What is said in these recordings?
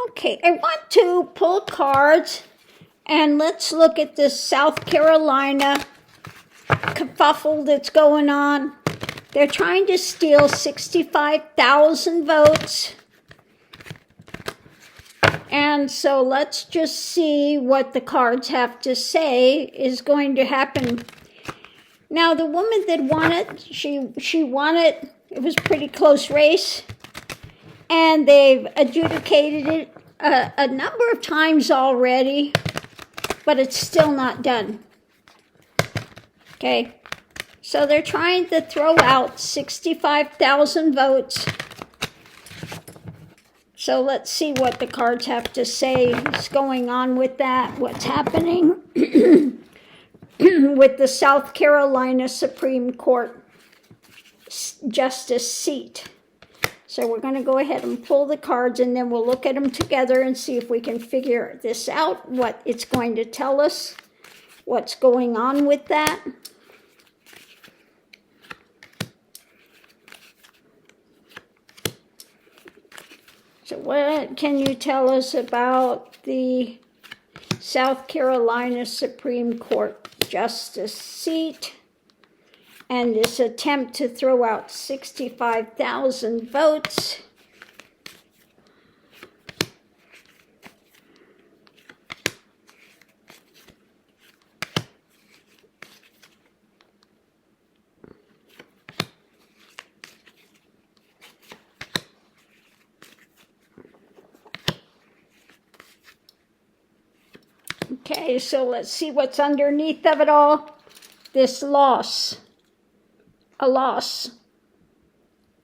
Okay, I want to pull cards, and let's look at this South Carolina kerfuffle that's going on. They're trying to steal 65,000 votes. And so let's just see what the cards have to say is going to happen. Now, the woman that won it, she won it. It was a pretty close race. And they've adjudicated it a number of times already, but it's still not done. Okay, so they're trying to throw out 65,000 votes. So let's see what the cards have to say is going on with that, what's happening with the South Carolina Supreme Court Justice seat. So we're going to go ahead and pull the cards, and then we'll look at them together and see if we can figure this out, what it's going to tell us, what's going on with that. So what can you tell us about the South Carolina Supreme Court Justice seat and this attempt to throw out 65,000 votes? Okay, so let's see what's underneath of it all. This loss. A loss.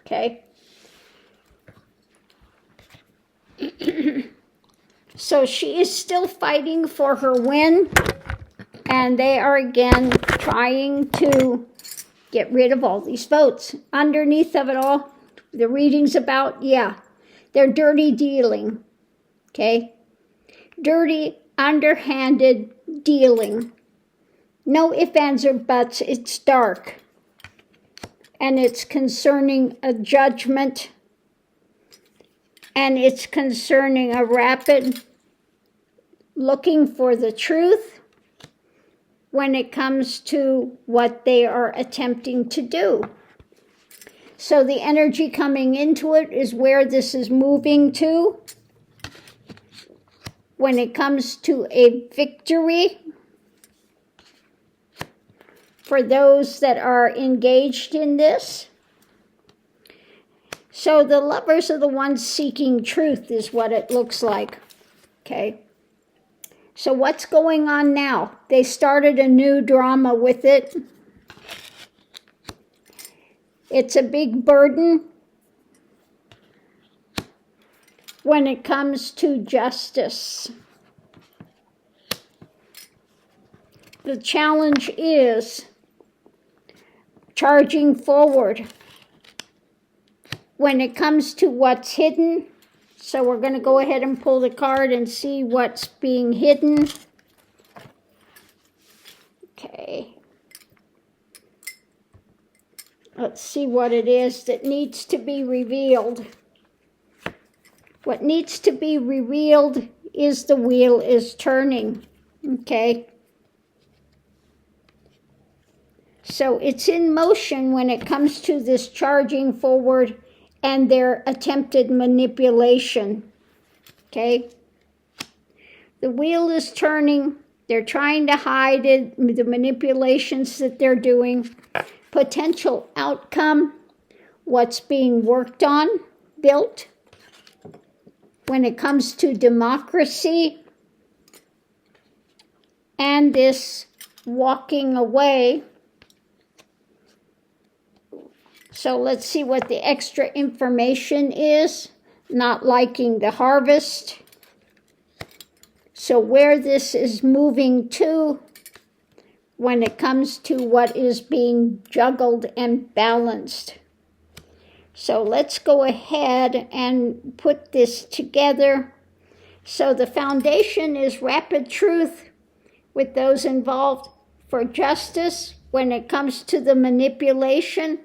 Okay. So she is still fighting for her win, and they are again trying to get rid of all these votes. Underneath of it all, the reading's about, they're dirty dealing. Okay? Dirty, underhanded dealing. No ifs, ands, or buts. It's dark. And it's concerning a judgment. And it's concerning a rapid looking for the truth when it comes to what they are attempting to do. So the energy coming into it is where this is moving to. When it comes to a victory for those that are engaged in this. So the lovers are the ones seeking truth is what it looks like. Okay. So what's going on now? They started a new drama with it. It's a big burden when it comes to justice. The challenge is charging forward when it comes to what's hidden. So we're going to go ahead and pull the card and see what's being hidden. Okay. Let's see what it is that needs to be revealed. What needs to be revealed is the wheel is turning. Okay. So it's in motion when it comes to this charging forward and their attempted manipulation. Okay? The wheel is turning. They're trying to hide it, the manipulations that they're doing. Potential outcome, what's being worked on, built. When it comes to democracy and this walking away. So let's see what the extra information is. Not liking the harvest. So where this is moving to when it comes to what is being juggled and balanced. So let's go ahead and put this together. So the foundation is rapid truth with those involved for justice when it comes to the manipulation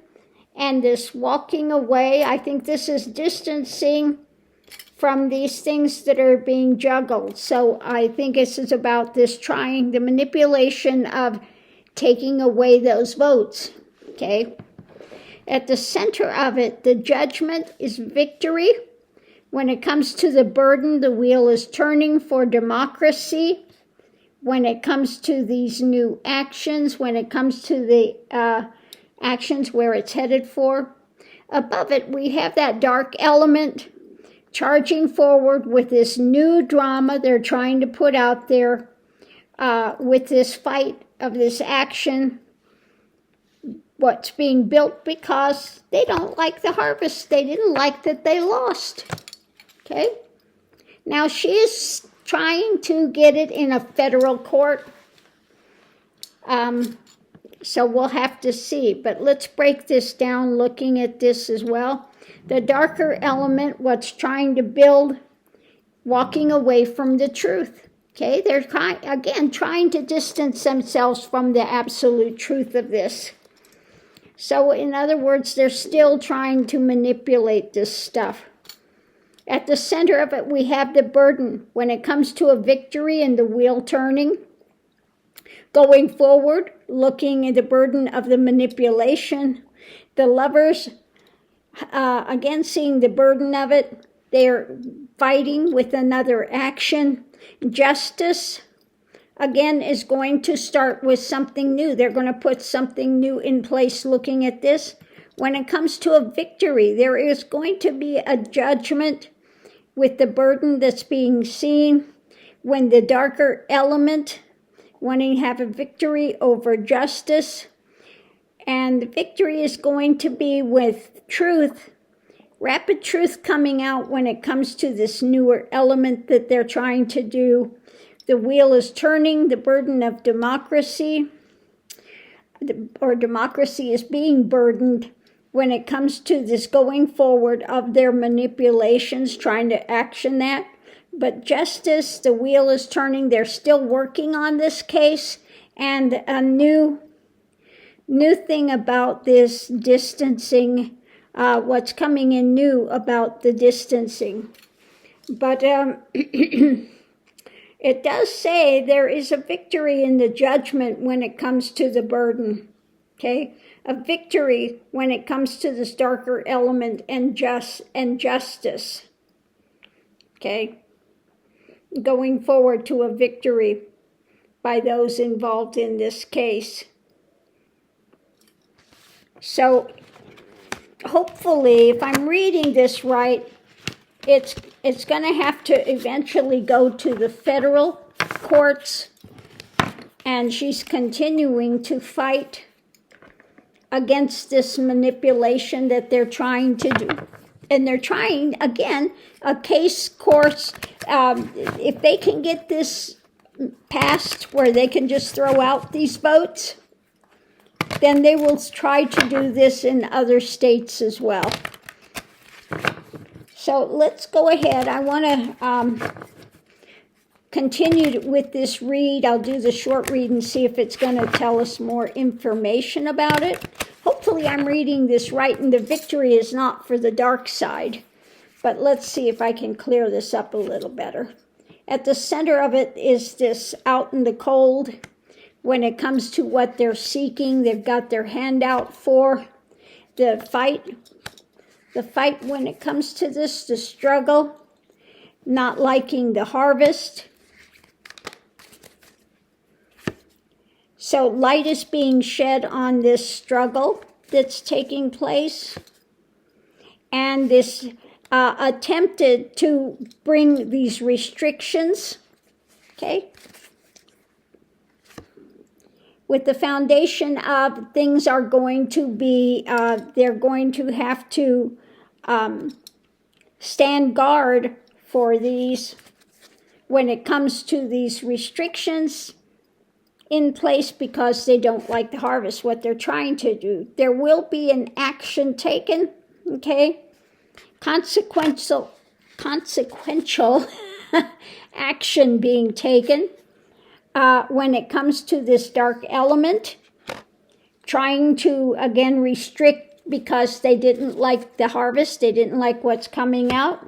and this walking away. I think this is distancing from these things that are being juggled. So I think this is about this trying, the manipulation of taking away those votes, okay? At the center of it, the judgment is victory. When it comes to the burden, the wheel is turning for democracy. When it comes to these new actions, when it comes to the actions where it's headed for, above it, we have that dark element charging forward with this new drama they're trying to put out there with this fight of this action, what's being built, because they don't like the harvest. They didn't like that they lost. Okay? Now she is trying to get it in a federal court. So we'll have to see. But let's break this down looking at this as well. The darker element, what's trying to build, walking away from the truth. Okay? They're trying to distance themselves from the absolute truth of this. So in other words, they're still trying to manipulate this stuff. At the center of it, we have the burden. When it comes to a victory and the wheel turning, going forward, looking at the burden of the manipulation. The lovers, again, seeing the burden of it, they're fighting with another action. Justice, again, is going to start with something new. They're going to put something new in place looking at this. When it comes to a victory, there is going to be a judgment with the burden that's being seen. When the darker element, wanting to have a victory over justice, and the victory is going to be with truth, rapid truth coming out when it comes to this newer element that they're trying to do. The wheel is turning, the burden of democracy, or democracy is being burdened when it comes to this going forward of their manipulations, trying to action that. But justice, the wheel is turning. They're still working on this case. And a new thing about this distancing, what's coming in new about the distancing. But it does say there is a victory in the judgment when it comes to the burden, okay? A victory when it comes to this darker element and justice, okay? Going forward to a victory by those involved in this case. So hopefully, if I'm reading this right, it's going to have to eventually go to the federal courts, and she's continuing to fight against this manipulation that they're trying to do. And they're trying, again, a case course, if they can get this passed where they can just throw out these votes, then they will try to do this in other states as well. So let's go ahead. I want to continue with this read. I'll do the short read and see if it's going to tell us more information about it. Hopefully I'm reading this right, and the victory is not for the dark side. But let's see if I can clear this up a little better. At the center of it is this out in the cold. When it comes to what they're seeking, they've got their hand out for the fight. The fight when it comes to this, the struggle, not liking the harvest. So light is being shed on this struggle that's taking place. And this attempted to bring these restrictions, okay? With the foundation of things are going to be, they're going to have to stand guard for these when it comes to these restrictions in place because they don't like the harvest, what they're trying to do. There will be an action taken, okay? Consequential action being taken when it comes to this dark element, trying to, again, restrict because they didn't like the harvest, they didn't like what's coming out.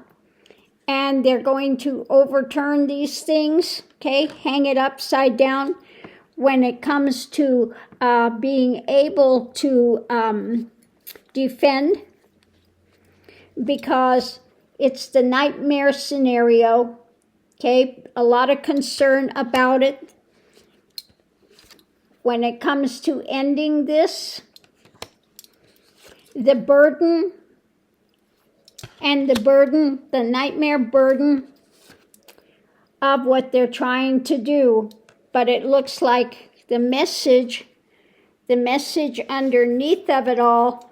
and they're going to overturn these things, okay, hang it upside down when it comes to being able to defend, because it's the nightmare scenario, okay, a lot of concern about it. When it comes to ending this, the burden and the nightmare burden of what they're trying to do. But it looks like the message underneath of it all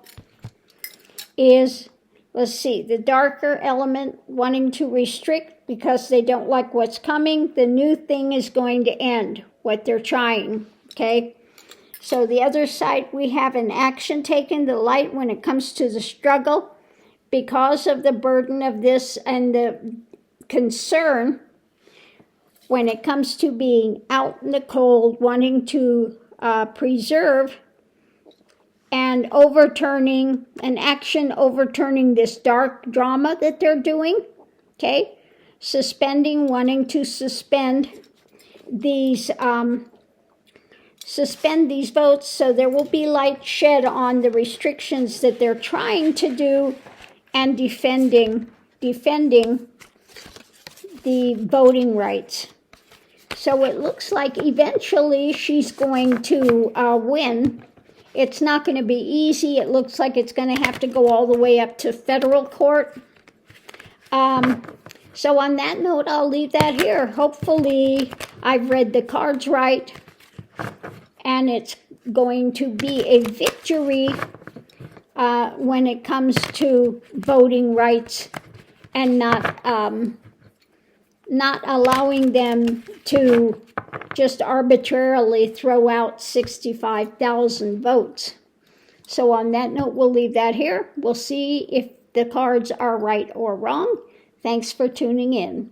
is, let's see, the darker element wanting to restrict because they don't like what's coming. The new thing is going to end what they're trying, okay? So the other side, we have an action taken, the light, when it comes to the struggle. Because of the burden of this and the concern when it comes to being out in the cold, wanting to preserve and overturning, an action overturning this dark drama that they're doing, okay? Suspending, wanting to suspend these votes, so there will be light shed on the restrictions that they're trying to do, and defending the voting rights. So it looks like eventually she's going to win. It's not going to be easy. It looks like it's going to have to go all the way up to federal court. So on that note, I'll leave that here. Hopefully I've read the cards right, and it's going to be a victory when it comes to voting rights, and not allowing them to just arbitrarily throw out 65,000 votes. So on that note, we'll leave that here. We'll see if the cards are right or wrong. Thanks for tuning in.